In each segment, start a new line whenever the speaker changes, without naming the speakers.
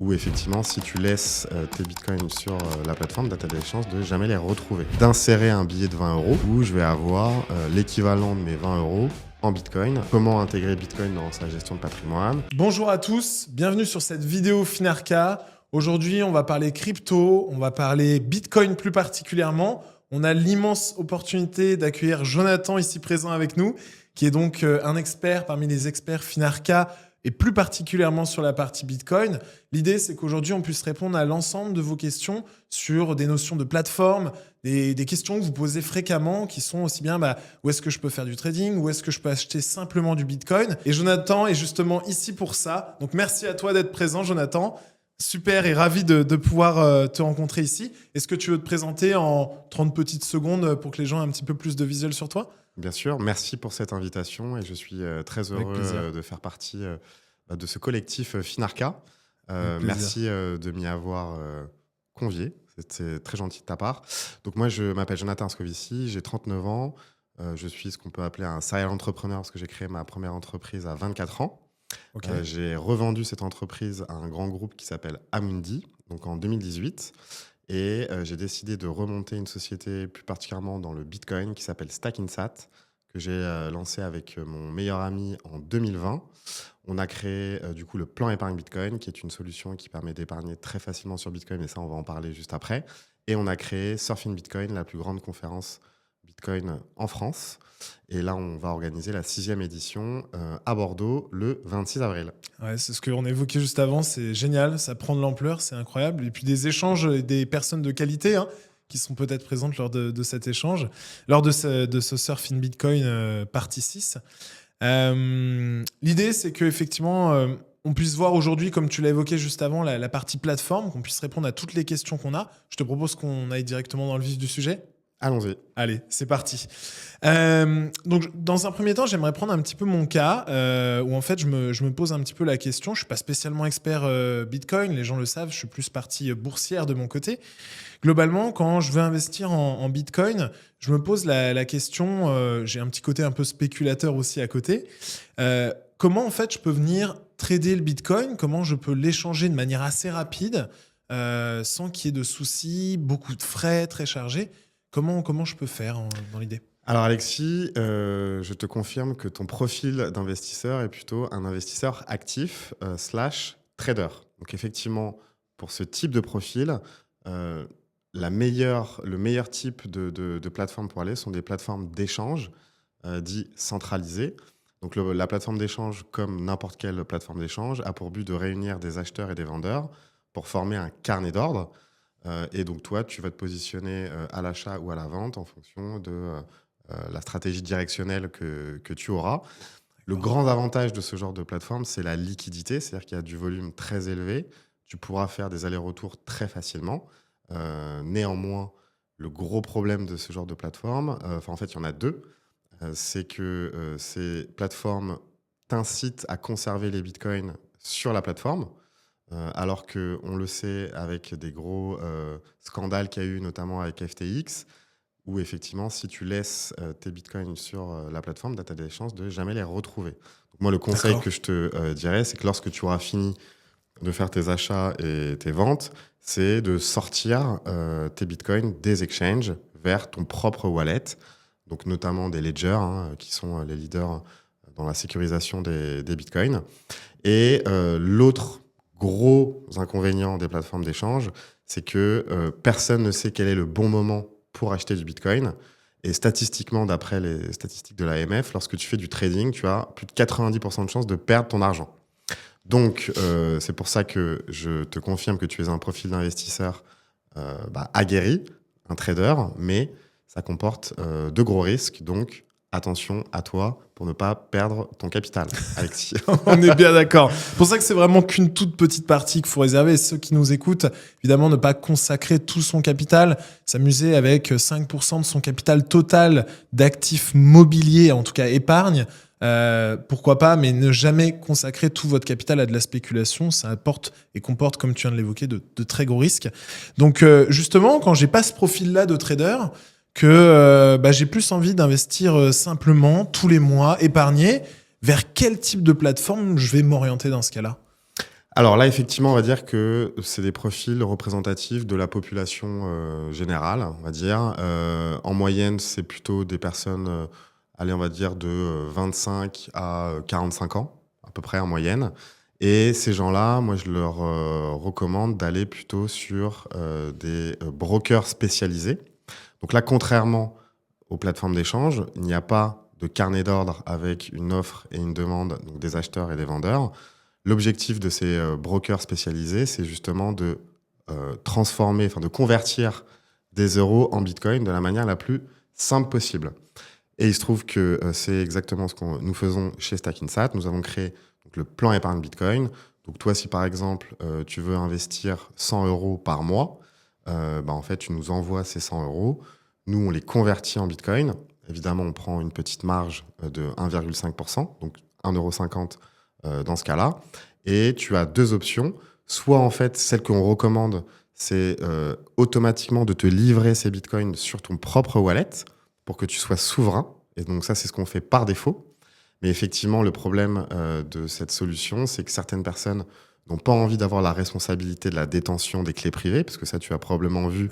où effectivement, si tu laisses tes bitcoins sur la plateforme, tu as des chances de jamais les retrouver. D'insérer un billet de 20 € où je vais avoir l'équivalent de mes 20 € en bitcoin. Comment intégrer bitcoin dans sa gestion de patrimoine.
Bonjour à tous, bienvenue sur cette vidéo Finarca. Aujourd'hui, on va parler crypto, on va parler bitcoin plus particulièrement. On a l'immense opportunité d'accueillir Jonathan ici présent avec nous, qui est donc un expert parmi les experts Finarca et plus particulièrement sur la partie Bitcoin. L'idée, c'est qu'aujourd'hui, on puisse répondre à l'ensemble de vos questions sur des notions de plateforme, des questions que vous posez fréquemment, qui sont aussi bien où est-ce que je peux faire du trading, où est-ce que je peux acheter simplement du Bitcoin. Et Jonathan est justement ici pour ça. Donc merci à toi d'être présent, Jonathan. Super et ravi de pouvoir te rencontrer ici. Est-ce que tu veux te présenter en 30 petites secondes pour que les gens aient un petit peu plus de visuel sur toi ?
Bien sûr, merci pour cette invitation et je suis très heureux de faire partie de ce collectif Finarca. Merci de m'y avoir convié, c'est très gentil de ta part. Donc moi, je m'appelle Jonathan Moscovici, j'ai 39 ans, je suis ce qu'on peut appeler un serial entrepreneur parce que j'ai créé ma première entreprise à 24 ans. Okay. J'ai revendu cette entreprise à un grand groupe qui s'appelle Amundi, donc en 2018. Et j'ai décidé de remonter une société plus particulièrement dans le Bitcoin qui s'appelle Stackinsat, que j'ai lancé avec mon meilleur ami en 2020. On a créé du coup le plan épargne Bitcoin, qui est une solution qui permet d'épargner très facilement sur Bitcoin, mais ça on va en parler juste après. Et on a créé Surfing Bitcoin, la plus grande conférence Bitcoin en France. Et là, on va organiser la 6e édition à Bordeaux le 26 avril.
Ouais, c'est ce qu'on évoquait juste avant, c'est génial, ça prend de l'ampleur, c'est incroyable. Et puis des échanges et des personnes de qualité qui sont peut-être présentes lors de cet échange, lors de ce Surfing Bitcoin partie 6. L'idée, c'est qu'effectivement, on puisse voir aujourd'hui, comme tu l'as évoqué juste avant, la partie plateforme, qu'on puisse répondre à toutes les questions qu'on a. Je te propose qu'on aille directement dans le vif du sujet.
Allons-y.
Allez, c'est parti. Donc, dans un premier temps, j'aimerais prendre un petit peu mon cas où en fait, je me pose un petit peu la question. Je suis pas spécialement expert Bitcoin, les gens le savent, je suis plus partie boursière de mon côté. Globalement, quand je veux investir en Bitcoin, je me pose la question, j'ai un petit côté un peu spéculateur aussi à côté. Comment en fait je peux venir trader le Bitcoin ? Comment je peux l'échanger de manière assez rapide sans qu'il y ait de soucis, beaucoup de frais, très chargés ? Comment je peux faire dans l'idée ?
Alors Alexis, je te confirme que ton profil d'investisseur est plutôt un investisseur actif / trader. Donc effectivement, pour ce type de profil, le meilleur type de plateforme pour aller sont des plateformes d'échange dits centralisées. Donc la plateforme d'échange, comme n'importe quelle plateforme d'échange, a pour but de réunir des acheteurs et des vendeurs pour former un carnet d'ordre. Et donc, toi, tu vas te positionner à l'achat ou à la vente en fonction de la stratégie directionnelle que tu auras. Le grand avantage de ce genre de plateforme, c'est la liquidité, c'est-à-dire qu'il y a du volume très élevé. Tu pourras faire des allers-retours très facilement. Néanmoins, le gros problème de ce genre de plateforme, en fait, il y en a deux. C'est que ces plateformes t'incitent à conserver les bitcoins sur la plateforme. Alors qu'on le sait avec des gros scandales qu'il y a eu, notamment avec FTX, où effectivement, si tu laisses tes bitcoins sur la plateforme, tu as des chances de jamais les retrouver. Donc moi, le conseil que je te dirais, c'est que lorsque tu auras fini de faire tes achats et tes ventes, c'est de sortir tes bitcoins des exchanges vers ton propre wallet, donc notamment des ledgers, qui sont les leaders dans la sécurisation des bitcoins. Et l'autre gros inconvénient des plateformes d'échange, c'est que personne ne sait quel est le bon moment pour acheter du Bitcoin. Et statistiquement, d'après les statistiques de l'AMF, lorsque tu fais du trading, tu as plus de 90% de chances de perdre ton argent. Donc, c'est pour ça que je te confirme que tu es un profil d'investisseur aguerri, un trader, mais ça comporte de gros risques. Donc, attention à toi pour ne pas perdre ton capital, Alexis.
On est bien d'accord. C'est pour ça que c'est vraiment qu'une toute petite partie qu'il faut réserver. Et ceux qui nous écoutent, évidemment, ne pas consacrer tout son capital, s'amuser avec 5% de son capital total d'actifs mobiliers, en tout cas épargne. Pourquoi pas, mais ne jamais consacrer tout votre capital à de la spéculation. Ça apporte et comporte, comme tu viens de l'évoquer, de très gros risques. Donc, justement, quand j'ai pas ce profil-là de trader, que j'ai plus envie d'investir simplement tous les mois, épargner. Vers quel type de plateforme je vais m'orienter dans ce cas-là ?
Alors là, effectivement, on va dire que c'est des profils représentatifs de la population générale, on va dire. En moyenne, c'est plutôt des personnes, allez, on va dire de 25 à 45 ans, à peu près en moyenne. Et ces gens-là, moi, je leur recommande d'aller plutôt sur des brokers spécialisés. Donc là, contrairement aux plateformes d'échange, il n'y a pas de carnet d'ordre avec une offre et une demande, donc des acheteurs et des vendeurs. L'objectif de ces brokers spécialisés, c'est justement de transformer, enfin de convertir des euros en Bitcoin de la manière la plus simple possible. Et il se trouve que c'est exactement ce que nous faisons chez Stackinsat. Nous avons créé donc, le plan épargne Bitcoin. Donc toi, si par exemple, tu veux investir 100 euros par mois, en fait, tu nous envoies ces 100 euros. Nous, on les convertit en Bitcoin. Évidemment, on prend une petite marge de 1,5%, donc 1,50 € dans ce cas-là. Et tu as deux options. Soit, en fait, celle qu'on recommande, c'est automatiquement de te livrer ces Bitcoins sur ton propre wallet pour que tu sois souverain. Et donc ça, c'est ce qu'on fait par défaut. Mais effectivement, le problème de cette solution, c'est que certaines personnes n'ont pas envie d'avoir la responsabilité de la détention des clés privées, parce que ça, tu as probablement vu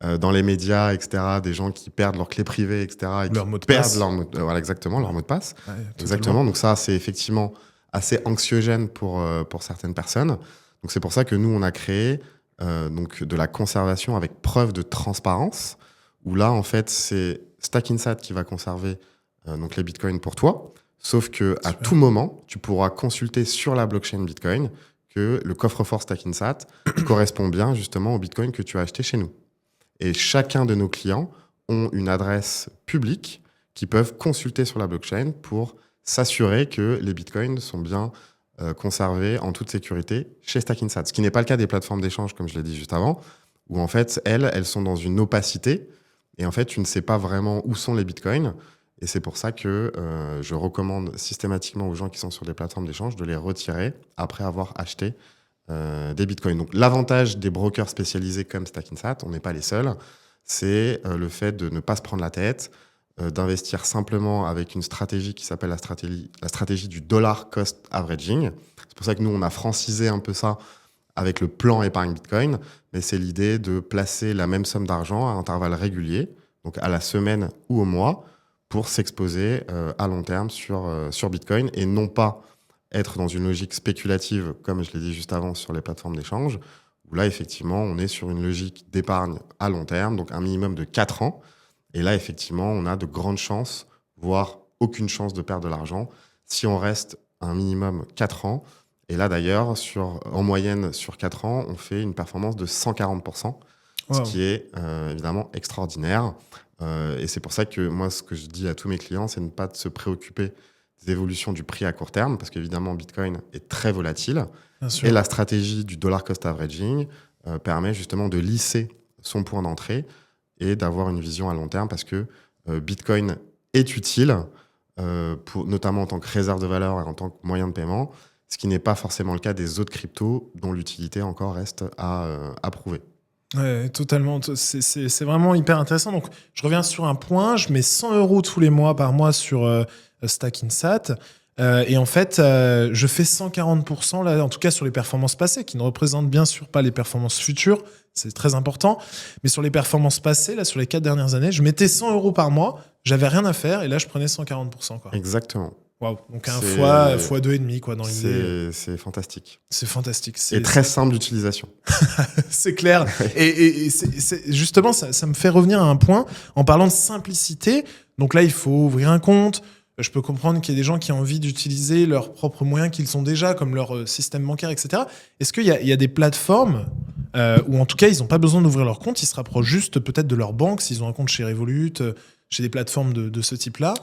dans les médias, etc., des gens qui perdent leurs clés privées, etc., et
Leur
qui
mot de
perdent
passe.
voilà, exactement, leur mot de passe.
Ouais,
Exactement. Donc ça, c'est effectivement assez anxiogène pour certaines personnes. Donc c'est pour ça que nous, on a créé donc de la conservation avec preuve de transparence, où là, en fait, c'est Stackinsat qui va conserver donc les bitcoins pour toi. Sauf que à
Super.
tout moment, tu pourras consulter sur la blockchain Bitcoin que le coffre-fort Stackinsat correspond bien justement au Bitcoin que tu as acheté chez nous. Et chacun de nos clients ont une adresse publique qu'ils peuvent consulter sur la blockchain pour s'assurer que les Bitcoins sont bien conservés en toute sécurité chez Stackinsat. Ce qui n'est pas le cas des plateformes d'échange, comme je l'ai dit juste avant, où en fait, elles sont dans une opacité et en fait, tu ne sais pas vraiment où sont les Bitcoins. Et c'est pour ça que je recommande systématiquement aux gens qui sont sur des plateformes d'échange de les retirer après avoir acheté des bitcoins. Donc l'avantage des brokers spécialisés comme Stackinsat, on n'est pas les seuls, c'est le fait de ne pas se prendre la tête, d'investir simplement avec une stratégie qui s'appelle la stratégie du dollar cost averaging. C'est pour ça que nous, on a francisé un peu ça avec le plan épargne Bitcoin, mais c'est l'idée de placer la même somme d'argent à intervalles réguliers, donc à la semaine ou au mois, pour s'exposer à long terme sur Bitcoin et non pas être dans une logique spéculative, comme je l'ai dit juste avant sur les plateformes d'échange, où là, effectivement, on est sur une logique d'épargne à long terme, donc un minimum de 4 ans. Et là, effectivement, on a de grandes chances, voire aucune chance de perdre de l'argent, si on reste un minimum 4 ans. Et là, d'ailleurs, en moyenne, sur 4 ans, on fait une performance de 140%, ce
Wow.
qui est évidemment extraordinaire. Et c'est pour ça que moi, ce que je dis à tous mes clients, c'est de ne pas se préoccuper des évolutions du prix à court terme, parce qu'évidemment, Bitcoin est très volatile.
Bien sûr.
Et la stratégie du dollar cost averaging permet justement de lisser son point d'entrée et d'avoir une vision à long terme, parce que Bitcoin est utile, notamment en tant que réserve de valeur et en tant que moyen de paiement, ce qui n'est pas forcément le cas des autres cryptos, dont l'utilité encore reste à prouver.
Ouais, totalement. C'est vraiment hyper intéressant. Donc, je reviens sur un point. Je mets 100 euros tous les mois par mois sur Stackinsat. Et en fait, je fais 140%, là, en tout cas sur les performances passées, qui ne représentent bien sûr pas les performances futures. C'est très important. Mais sur les performances passées, là, sur les 4 dernières années, je mettais 100 euros par mois. J'avais rien à faire. Et là, je prenais 140%, quoi.
Exactement.
Waouh. Donc, un
C'est-
fois 2,5, quoi, dans l'idée.
C'est fantastique.
C'est fantastique.
Et très simple d'utilisation.
C'est clair. Et justement, ça me fait revenir à un point en parlant de simplicité. Donc là, il faut ouvrir un compte. Je peux comprendre qu'il y a des gens qui ont envie d'utiliser leurs propres moyens qu'ils ont déjà, comme leur système bancaire, etc. Est-ce qu'il y a des plateformes où, en tout cas, ils n'ont pas besoin d'ouvrir leur compte, ils se rapprochent juste peut-être de leur banque, s'ils ont un compte chez Revolut, chez des plateformes de ce type-là,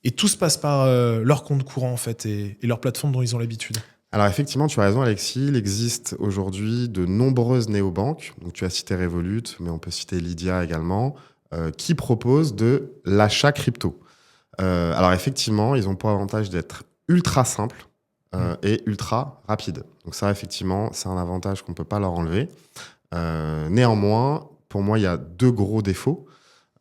et tout se passe par leur compte courant, en fait, et leur plateforme dont ils ont l'habitude.
Alors effectivement, tu as raison Alexis, il existe aujourd'hui de nombreuses néobanques, donc tu as cité Revolut, mais on peut citer Lydia également, qui proposent de l'achat crypto. Alors effectivement, ils ont pour avantage d'être ultra simples et ultra rapides. Donc ça, effectivement, c'est un avantage qu'on ne peut pas leur enlever. Néanmoins, pour moi, il y a deux gros défauts.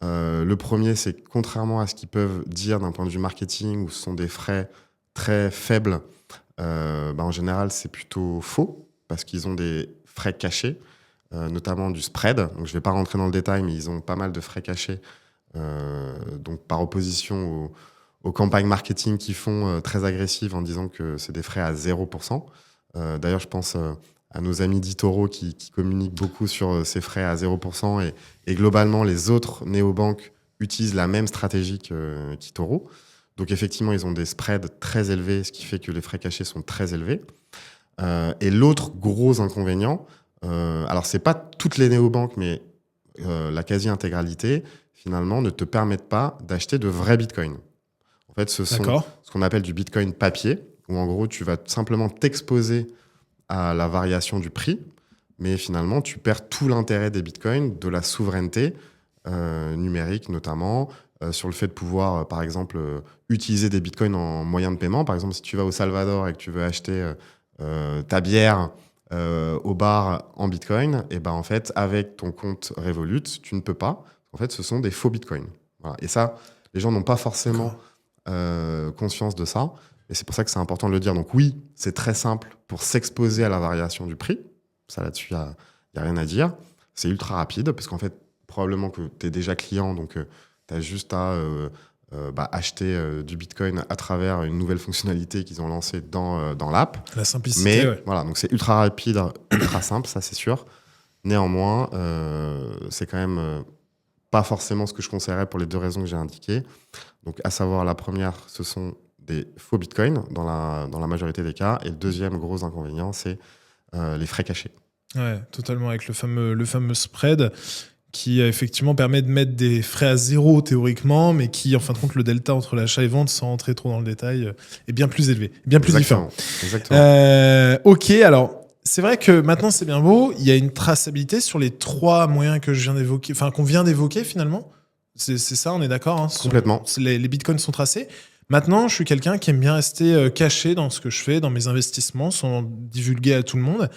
Le premier, c'est que contrairement à ce qu'ils peuvent dire d'un point de vue marketing, où ce sont des frais très faibles, En général, c'est plutôt faux parce qu'ils ont des frais cachés, notamment du spread. Donc, je ne vais pas rentrer dans le détail, mais ils ont pas mal de frais cachés. Donc, par opposition aux campagnes marketing qui font très agressives en disant que c'est des frais à 0%. D'ailleurs, je pense à nos amis d'eToro qui communiquent beaucoup sur ces frais à 0%. Et globalement, les autres néobanques utilisent la même stratégie qu'eToro. Donc effectivement, ils ont des spreads très élevés, ce qui fait que les frais cachés sont très élevés. Et l'autre gros inconvénient, alors c'est pas toutes les néobanques, mais la quasi-intégralité, finalement, ne te permettent pas d'acheter de vrais bitcoins. En fait, ce sont ce qu'on appelle du bitcoin papier, où en gros, tu vas simplement t'exposer à la variation du prix, mais finalement, tu perds tout l'intérêt des bitcoins, de la souveraineté numérique notamment, sur le fait de pouvoir, par exemple, utiliser des bitcoins en moyen de paiement. Par exemple, si tu vas au Salvador et que tu veux acheter ta bière au bar en bitcoin, et ben en fait, avec ton compte Revolut, tu ne peux pas. En fait, ce sont des faux bitcoins. Voilà. Et ça, les gens n'ont pas forcément conscience de ça. Et c'est pour ça que c'est important de le dire. Donc oui, c'est très simple pour s'exposer à la variation du prix. Ça, là-dessus, il n'y a rien à dire. C'est ultra rapide, parce qu'en fait, probablement que tu es déjà client, donc tu as juste à acheter du Bitcoin à travers une nouvelle fonctionnalité qu'ils ont lancée dans l'app.
La simplicité,
Mais voilà, donc c'est ultra rapide, ultra simple, ça c'est sûr. Néanmoins, c'est quand même pas forcément ce que je conseillerais pour les deux raisons que j'ai indiquées. Donc, à savoir, la première, ce sont des faux bitcoins dans la majorité des cas. Et le deuxième gros inconvénient, c'est les frais cachés.
Ouais, totalement, avec le fameux spread qui effectivement permet de mettre des frais à zéro théoriquement, mais qui, en fin de compte, le delta entre l'achat et vente, sans rentrer trop dans le détail, est bien plus élevé, bien plus différent.
Exactement.
Ok, alors, c'est vrai que maintenant, c'est bien beau, il y a une traçabilité sur les trois moyens que je viens d'évoquer, enfin, qu'on vient d'évoquer finalement. C'est ça, on est d'accord, hein,
Complètement.
Les bitcoins sont tracés. Maintenant, je suis quelqu'un qui aime bien rester caché dans ce que je fais, dans mes investissements, sans divulguer à tout le monde.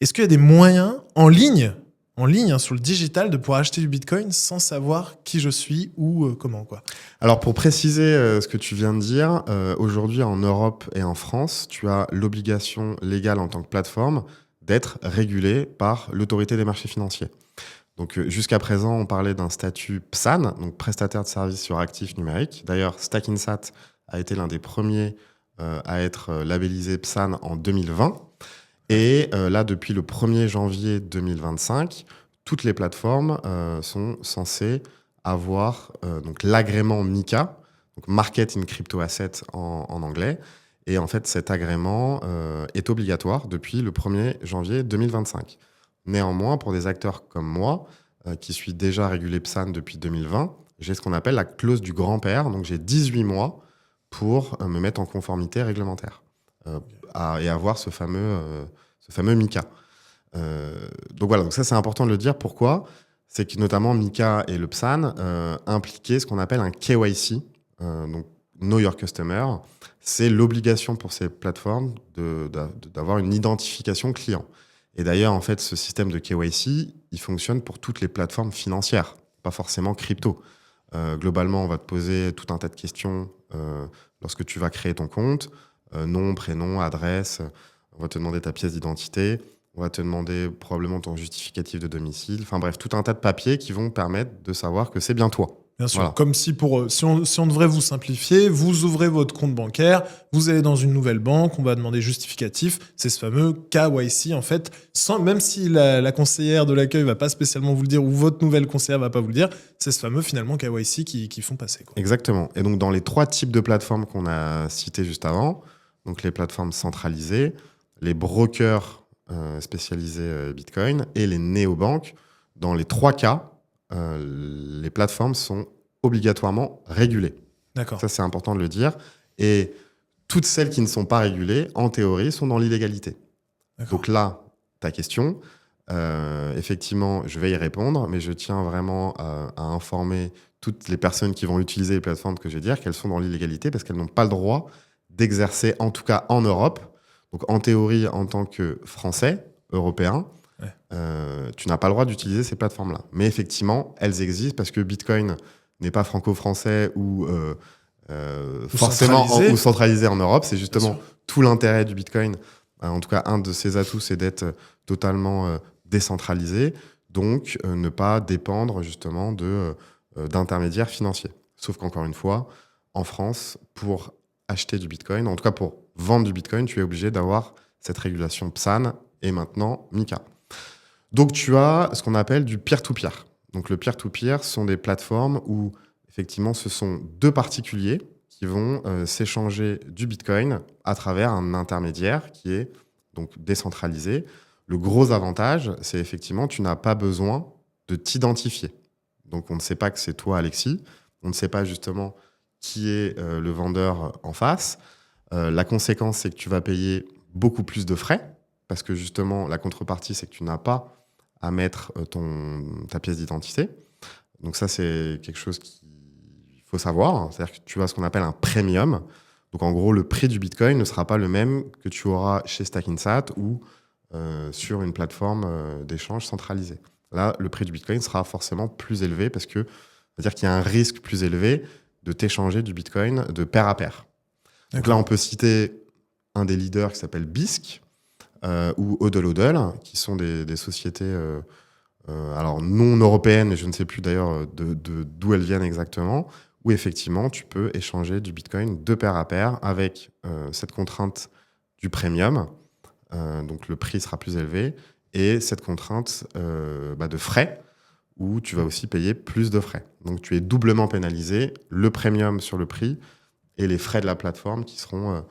Est-ce qu'il y a des moyens en ligne, hein, sur le digital, de pouvoir acheter du Bitcoin sans savoir qui je suis ou comment, quoi?
Alors, pour préciser ce que tu viens de dire, aujourd'hui, en Europe et en France, tu as l'obligation légale en tant que plateforme d'être régulé par l'autorité des marchés financiers. Donc, jusqu'à présent, on parlait d'un statut PSAN, donc prestataire de services sur actifs numériques. D'ailleurs, Stackinsat a été l'un des premiers à être labellisé PSAN en 2020. Et là, depuis le 1er janvier 2025, toutes les plateformes sont censées avoir donc l'agrément MiCA, donc Market in Crypto Asset en anglais. Et en fait, cet agrément est obligatoire depuis le 1er janvier 2025. Néanmoins, pour des acteurs comme moi, qui suis déjà régulé PSAN depuis 2020, j'ai ce qu'on appelle la clause du grand-père. Donc, j'ai 18 mois pour me mettre en conformité réglementaire et avoir ce fameux MiCA. Donc voilà, donc ça c'est important de le dire. Pourquoi ? C'est que notamment MiCA et le PSAN impliquaient ce qu'on appelle un KYC, donc Know Your Customer. C'est l'obligation pour ces plateformes d'avoir une identification client. Et d'ailleurs, en fait, ce système de KYC, il fonctionne pour toutes les plateformes financières, pas forcément crypto. Globalement, on va te poser tout un tas de questions lorsque tu vas créer ton compte. Nom, prénom, adresse. On va te demander ta pièce d'identité. On va te demander probablement ton justificatif de domicile. Enfin bref, tout un tas de papiers qui vont permettre de savoir que c'est bien toi.
Bien sûr,
Voilà.
comme si si on devrait vous simplifier, vous ouvrez votre compte bancaire, vous allez dans une nouvelle banque, on va demander justificatif, c'est ce fameux KYC en fait, même si la conseillère de l'accueil va pas spécialement vous le dire ou votre nouvelle conseillère va pas vous le dire, c'est ce fameux finalement KYC qui font passer, quoi.
Exactement. Et donc dans les trois types de plateformes qu'on a cités juste avant, donc les plateformes centralisées, les brokers spécialisés Bitcoin et les néobanques, dans les trois cas, les plateformes sont obligatoirement régulées.
D'accord.
Ça, c'est important de le dire. Et toutes celles qui ne sont pas régulées, en théorie, sont dans l'illégalité. Donc là, ta question, effectivement, je vais y répondre, mais je tiens vraiment à informer toutes les personnes qui vont utiliser les plateformes que je vais dire qu'elles sont dans l'illégalité parce qu'elles n'ont pas le droit d'exercer, en tout cas en Europe. Donc en théorie, en tant que Français, Européen, tu n'as pas le droit d'utiliser ces plateformes-là. Mais effectivement, elles existent parce que Bitcoin n'est pas franco-français ou forcément
centralisé.
ou centralisé en Europe. C'est justement
sûr.
tout l'intérêt du Bitcoin. En tout cas, un de ses atouts, c'est d'être totalement décentralisé, donc ne pas dépendre justement d'intermédiaires financiers. Sauf qu'encore une fois, en France, pour acheter du Bitcoin, en tout cas pour vendre du Bitcoin, tu es obligé d'avoir cette régulation PSAN et maintenant MiCA. Donc tu as ce qu'on appelle du peer-to-peer. Donc le peer-to-peer sont des plateformes où effectivement ce sont deux particuliers qui vont s'échanger du Bitcoin à travers un intermédiaire qui est donc décentralisé. Le gros avantage, c'est effectivement tu n'as pas besoin de t'identifier. Donc on ne sait pas que c'est toi, Alexis. On ne sait pas justement qui est le vendeur en face. La conséquence, c'est que tu vas payer beaucoup plus de frais parce que justement, la contrepartie, c'est que tu n'as pas à mettre ta pièce d'identité. Donc ça, c'est quelque chose qu'il faut savoir. C'est-à-dire que tu as ce qu'on appelle un premium. Donc en gros, le prix du Bitcoin ne sera pas le même que tu auras chez Stackinsat ou sur une plateforme d'échange centralisée. Là, le prix du Bitcoin sera forcément plus élevé parce que c'est-à-dire qu'il y a un risque plus élevé de t'échanger du Bitcoin de pair à pair. Donc là, on peut citer un des leaders qui s'appelle Bisq ou HODL, qui sont des sociétés alors non européennes, et je ne sais plus d'ailleurs d'où elles viennent exactement, où effectivement, tu peux échanger du Bitcoin de pair à pair avec cette contrainte du premium. Donc le prix sera plus élevé et cette contrainte de frais où tu vas aussi payer plus de frais. Donc tu es doublement pénalisé, le premium sur le prix et les frais de la plateforme qui seront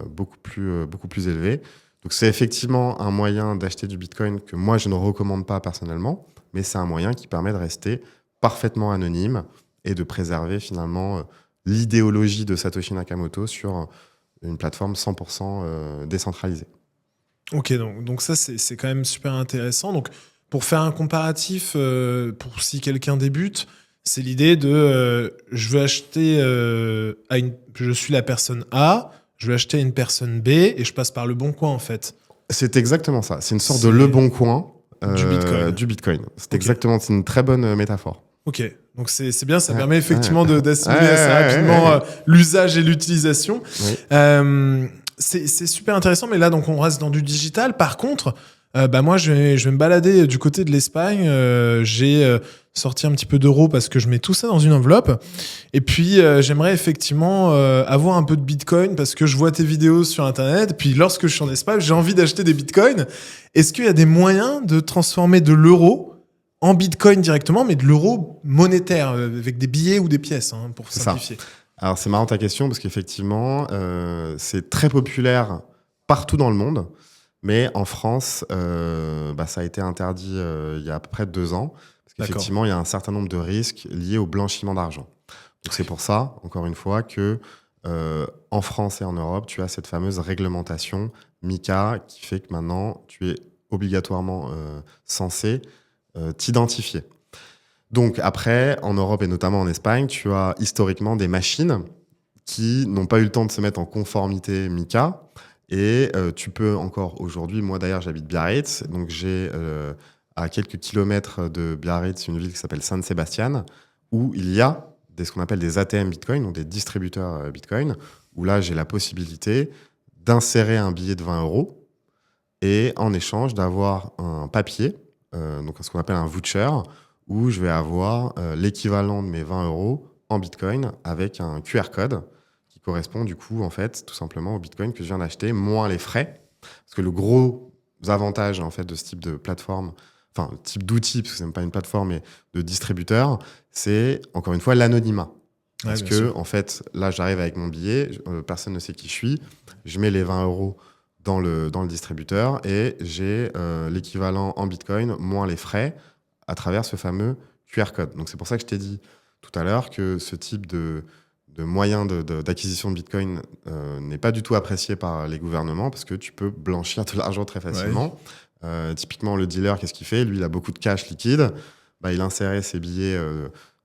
beaucoup plus élevés. Donc c'est effectivement un moyen d'acheter du Bitcoin que moi je ne recommande pas personnellement, mais c'est un moyen qui permet de rester parfaitement anonyme et de préserver finalement l'idéologie de Satoshi Nakamoto sur une plateforme 100% décentralisée.
Ok, donc ça, c'est quand même super intéressant. Donc, pour faire un comparatif, pour si quelqu'un débute, c'est l'idée de je veux acheter je suis la personne A, je veux acheter à une personne B et je passe par le bon coin en fait.
C'est exactement ça. C'est une sorte de Le Bon Coin
Du Bitcoin.
du Bitcoin. C'est
Ok.
exactement, c'est une très bonne métaphore.
Ok, donc c'est bien, ça
Ouais,
permet effectivement
ouais.
d'assimiler assez rapidement l'usage et l'utilisation.
Oui.
C'est super intéressant, mais là, donc, on reste dans du digital. Par contre, moi, je vais me balader du côté de l'Espagne. J'ai sorti un petit peu d'euros parce que je mets tout ça dans une enveloppe. Et puis, j'aimerais effectivement avoir un peu de Bitcoin parce que je vois tes vidéos sur Internet. Puis, lorsque je suis en Espagne, j'ai envie d'acheter des Bitcoins. Est-ce qu'il y a des moyens de transformer de l'euro en Bitcoin directement, mais de l'euro monétaire, avec des billets ou des pièces, hein, pour simplifier?
Alors, c'est marrant ta question parce qu'effectivement, c'est très populaire partout dans le monde. Mais en France, ça a été interdit il y a à peu près 2 ans. Parce qu'effectivement, il y a un certain nombre de risques liés au blanchiment d'argent. Donc, c'est pour ça, encore une fois, que en France et en Europe, tu as cette fameuse réglementation MiCA qui fait que maintenant, tu es obligatoirement censé t'identifier. Donc après, en Europe et notamment en Espagne, tu as historiquement des machines qui n'ont pas eu le temps de se mettre en conformité MiCA. Et tu peux encore aujourd'hui, moi d'ailleurs j'habite Biarritz, donc j'ai à quelques kilomètres de Biarritz une ville qui s'appelle San Sebastián, où il y a ce qu'on appelle des ATM Bitcoin, donc des distributeurs Bitcoin, où là j'ai la possibilité d'insérer un billet de 20 euros et en échange d'avoir un papier, donc ce qu'on appelle un voucher, où je vais avoir l'équivalent de mes 20 euros en Bitcoin avec un QR code qui correspond du coup en fait tout simplement au Bitcoin que je viens d'acheter, moins les frais. Parce que le gros avantage en fait de ce type de plateforme, enfin type d'outil, parce que c'est même pas une plateforme, mais de distributeur, c'est encore une fois l'anonymat. Parce
Ouais,
que en fait là j'arrive avec mon billet, personne ne sait qui je suis, je mets les 20 euros dans le distributeur et j'ai l'équivalent en Bitcoin moins les frais à travers ce fameux QR code. Donc c'est pour ça que je t'ai dit tout à l'heure que ce type de moyen d'acquisition de Bitcoin n'est pas du tout apprécié par les gouvernements parce que tu peux blanchir de l'argent très facilement. Ouais. Typiquement, le dealer, qu'est-ce qu'il fait? Lui, il a beaucoup de cash liquide. Il insérait ses billets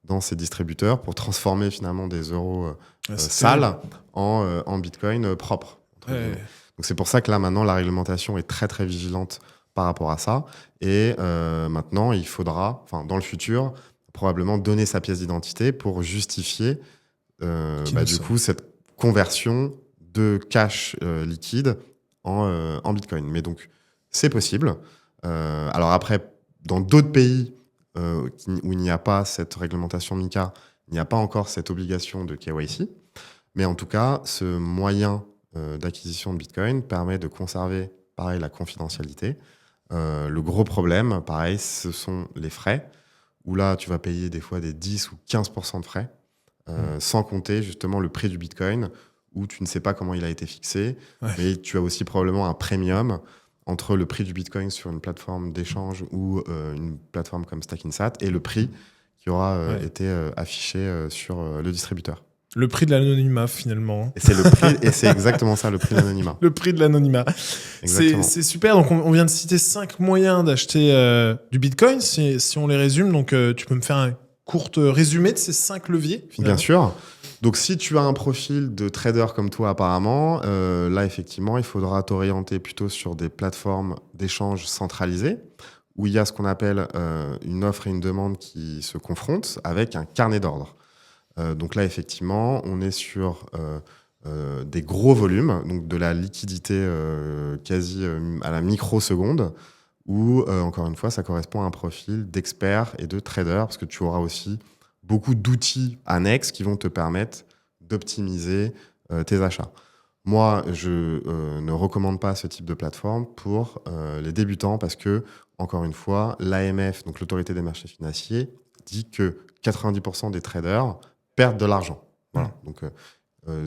dans ses distributeurs pour transformer finalement des euros sales en Bitcoin propres.
Ouais.
Donc c'est pour ça que là, maintenant, la réglementation est très, très vigilante par rapport à ça. Et maintenant, il faudra, dans le futur, probablement donner sa pièce d'identité pour justifier du coup, cette conversion de cash liquide en Bitcoin. Mais donc, c'est possible. Alors après, dans d'autres pays où il n'y a pas cette réglementation MiCA, il n'y a pas encore cette obligation de KYC. Mais en tout cas, ce moyen d'acquisition de Bitcoin permet de conserver, pareil, la confidentialité. Le gros problème, pareil, ce sont les frais, où là, tu vas payer des fois des 10 ou 15% de frais, sans compter justement le prix du Bitcoin, où tu ne sais pas comment il a été fixé, mais tu as aussi probablement un premium entre le prix du Bitcoin sur une plateforme d'échange ou une plateforme comme Stackinsat et le prix qui aura été affiché sur le distributeur.
Le prix de l'anonymat, finalement.
Et c'est le prix, et c'est exactement ça, le prix de l'anonymat.
Le prix de l'anonymat. C'est super. Donc, on vient de citer 5 moyens d'acheter du Bitcoin. Si on les résume, donc tu peux me faire un court résumé de ces 5 leviers, finalement.
Bien sûr. Donc, si tu as un profil de trader comme toi, apparemment, là, effectivement, il faudra t'orienter plutôt sur des plateformes d'échange centralisées, où il y a ce qu'on appelle une offre et une demande qui se confrontent avec un carnet d'ordre. Donc là, effectivement, on est sur des gros volumes, donc de la liquidité quasi à la microseconde, où, encore une fois, ça correspond à un profil d'expert et de trader, parce que tu auras aussi beaucoup d'outils annexes qui vont te permettre d'optimiser tes achats. Moi, je ne recommande pas ce type de plateforme pour les débutants, parce que, encore une fois, l'AMF, donc l'autorité des marchés financiers, dit que 90% des traders perdent de l'argent. Voilà. Donc,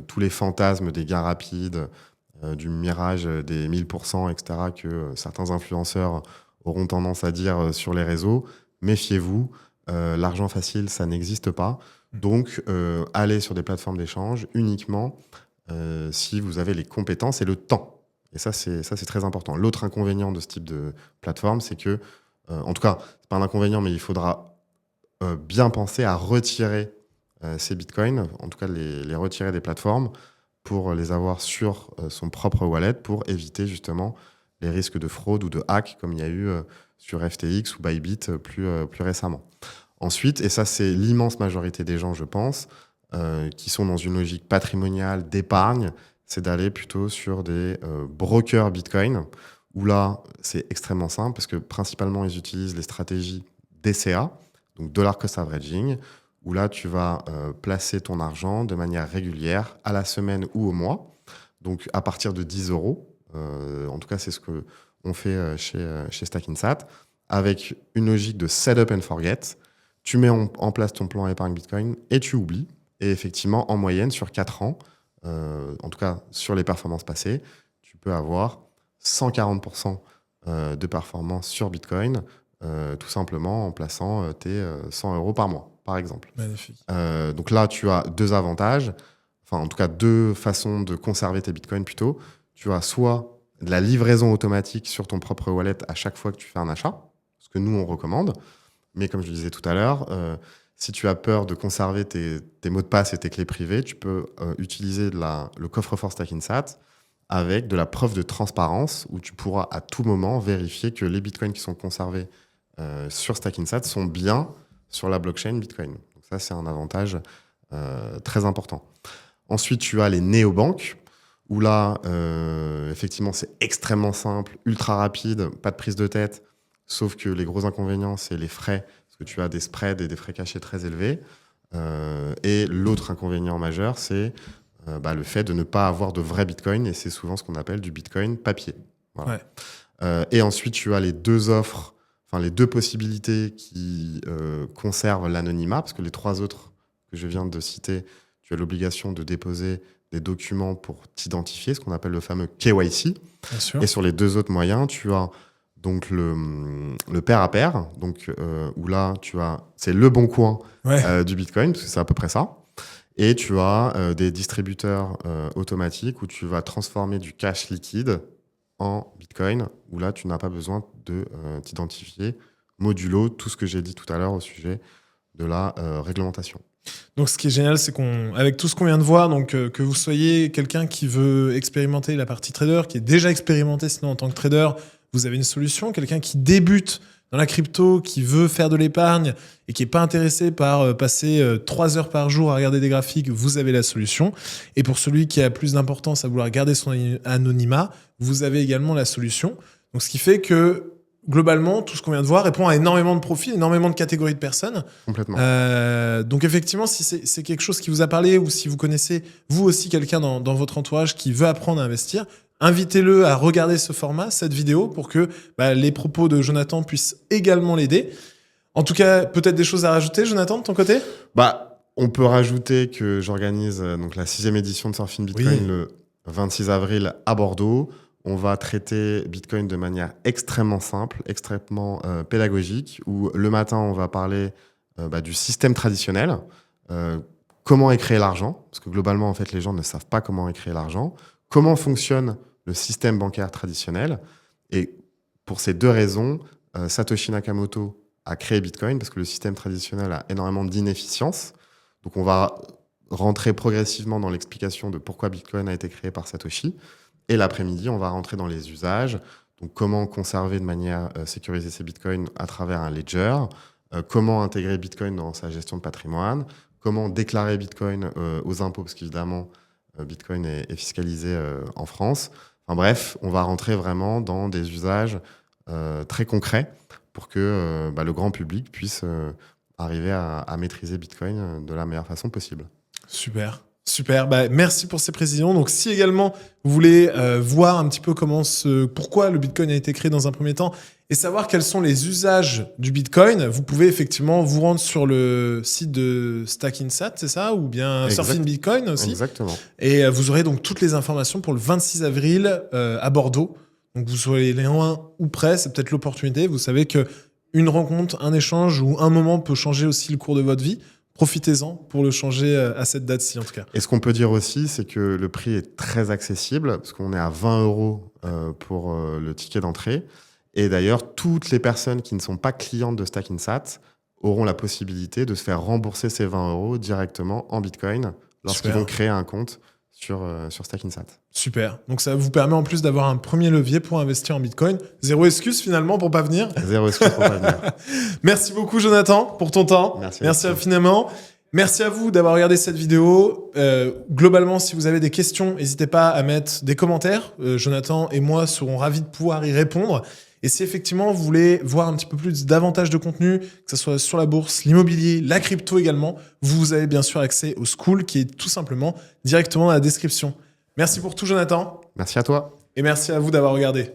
tous les fantasmes des gains rapides, du mirage des 1000%, etc., que certains influenceurs auront tendance à dire sur les réseaux, méfiez-vous, l'argent facile, ça n'existe pas. Donc, allez sur des plateformes d'échange uniquement si vous avez les compétences et le temps. Et ça, c'est très important. L'autre inconvénient de ce type de plateforme, c'est que, en tout cas, c'est pas un inconvénient, mais il faudra bien penser à retirer ces bitcoins, en tout cas les retirer des plateformes pour les avoir sur son propre wallet pour éviter justement les risques de fraude ou de hack comme il y a eu sur FTX ou Bybit plus récemment. Ensuite, et ça c'est l'immense majorité des gens je pense, qui sont dans une logique patrimoniale d'épargne, c'est d'aller plutôt sur des brokers bitcoin où là c'est extrêmement simple parce que principalement ils utilisent les stratégies DCA, donc Dollar Cost Averaging, où là, tu vas placer ton argent de manière régulière à la semaine ou au mois. Donc, à partir de 10 €. En tout cas, c'est ce qu'on fait chez Stackinsat, avec une logique de setup and forget. Tu mets en place ton plan épargne Bitcoin et tu oublies. Et effectivement, en moyenne, sur 4 ans, en tout cas sur les performances passées, tu peux avoir 140% de performance sur Bitcoin, tout simplement en plaçant tes 100 € par mois, par exemple.
Magnifique.
Donc là, tu as 2 avantages, enfin en tout cas 2 façons de conserver tes bitcoins plutôt. Tu as soit de la livraison automatique sur ton propre wallet à chaque fois que tu fais un achat, ce que nous on recommande, mais comme je le disais tout à l'heure, si tu as peur de conserver tes mots de passe et tes clés privées, tu peux utiliser le coffre-fort Stackinsat avec de la preuve de transparence où tu pourras à tout moment vérifier que les bitcoins qui sont conservés sur Stackinsat sont bien sur la blockchain Bitcoin. Donc ça, c'est un avantage très important. Ensuite, tu as les néobanques, où là, effectivement, c'est extrêmement simple, ultra rapide, pas de prise de tête, sauf que les gros inconvénients, c'est les frais, parce que tu as des spreads et des frais cachés très élevés. Et l'autre inconvénient majeur, c'est le fait de ne pas avoir de vrai Bitcoin, et c'est souvent ce qu'on appelle du Bitcoin papier. Voilà. Et ensuite, tu as les 2 offres, enfin les 2 possibilités qui conservent l'anonymat, parce que les 3 autres que je viens de citer, tu as l'obligation de déposer des documents pour t'identifier, ce qu'on appelle le fameux KYC.
Bien sûr.
Et sur les 2 autres moyens, tu as donc le pair à pair, donc où là c'est le bon coin du Bitcoin, parce que c'est à peu près ça. Et tu as des distributeurs automatiques où tu vas transformer du cash liquide en Bitcoin, où là, tu n'as pas besoin de t'identifier modulo tout ce que j'ai dit tout à l'heure au sujet de la réglementation.
Donc, ce qui est génial, c'est qu'avec tout ce qu'on vient de voir, donc que vous soyez quelqu'un qui veut expérimenter la partie trader, qui est déjà expérimenté sinon en tant que trader, vous avez une solution. Quelqu'un qui débute dans la crypto, qui veut faire de l'épargne et qui n'est pas intéressé par passer 3 heures par jour à regarder des graphiques, vous avez la solution. Et pour celui qui a plus d'importance à vouloir garder son anonymat, vous avez également la solution. Donc, ce qui fait que globalement, tout ce qu'on vient de voir répond à énormément de profils, énormément de catégories de personnes.
Complètement.
Donc effectivement, si c'est quelque chose qui vous a parlé ou si vous connaissez vous aussi quelqu'un dans votre entourage qui veut apprendre à investir, invitez-le à regarder ce format, cette vidéo, pour que les propos de Jonathan puissent également l'aider. En tout cas, peut-être des choses à rajouter, Jonathan, de ton côté ?
On peut rajouter que j'organise donc la 6e édition de Surfing Bitcoin le 26 avril à Bordeaux. On va traiter Bitcoin de manière extrêmement simple, extrêmement pédagogique, où le matin, on va parler du système traditionnel, comment est créé l'argent, parce que globalement, en fait, les gens ne savent pas comment est créé l'argent, comment fonctionne le système bancaire traditionnel. Et pour ces 2 raisons, Satoshi Nakamoto a créé Bitcoin, parce que le système traditionnel a énormément d'inefficience. Donc, on va rentrer progressivement dans l'explication de pourquoi Bitcoin a été créé par Satoshi. Et l'après-midi, on va rentrer dans les usages. Donc, comment conserver de manière sécurisée ces bitcoins à travers un ledger, comment intégrer Bitcoin dans sa gestion de patrimoine, comment déclarer Bitcoin aux impôts, parce qu'évidemment, Bitcoin est fiscalisé en France. Enfin bref, on va rentrer vraiment dans des usages très concrets pour que le grand public puisse arriver à maîtriser Bitcoin de la meilleure façon possible.
Super. Super, merci pour ces précisions. Donc, si également vous voulez voir un petit peu pourquoi le Bitcoin a été créé dans un premier temps et savoir quels sont les usages du Bitcoin, vous pouvez effectivement vous rendre sur le site de Stackinsat, c'est ça? Ou bien Surfing Bitcoin aussi.
Exactement.
Et vous aurez donc toutes les informations pour le 26 avril à Bordeaux. Donc, vous soyez loin ou près, c'est peut-être l'opportunité. Vous savez qu'une rencontre, un échange ou un moment peut changer aussi le cours de votre vie. Profitez-en pour le changer à cette date-ci, en tout cas.
Et ce qu'on peut dire aussi, c'est que le prix est très accessible, parce qu'on est à 20 € pour le ticket d'entrée. Et d'ailleurs, toutes les personnes qui ne sont pas clientes de Stackinsat auront la possibilité de se faire rembourser ces 20 € directement en Bitcoin lorsqu'ils vont créer un compte sur Stackinsat.
Super. Donc ça vous permet en plus d'avoir un premier levier pour investir en Bitcoin. Zéro excuse finalement pour pas venir.
Zéro excuse pour pas venir.
Merci beaucoup Jonathan pour ton temps. Merci infiniment. Merci à vous d'avoir regardé cette vidéo. Globalement, si vous avez des questions, n'hésitez pas à mettre des commentaires. Jonathan et moi serons ravis de pouvoir y répondre. Et si effectivement vous voulez voir un petit peu plus davantage de contenu, que ce soit sur la bourse, l'immobilier, la crypto également, vous avez bien sûr accès au School qui est tout simplement directement dans la description. Merci pour tout Jonathan.
Merci à toi.
Et merci à vous d'avoir regardé.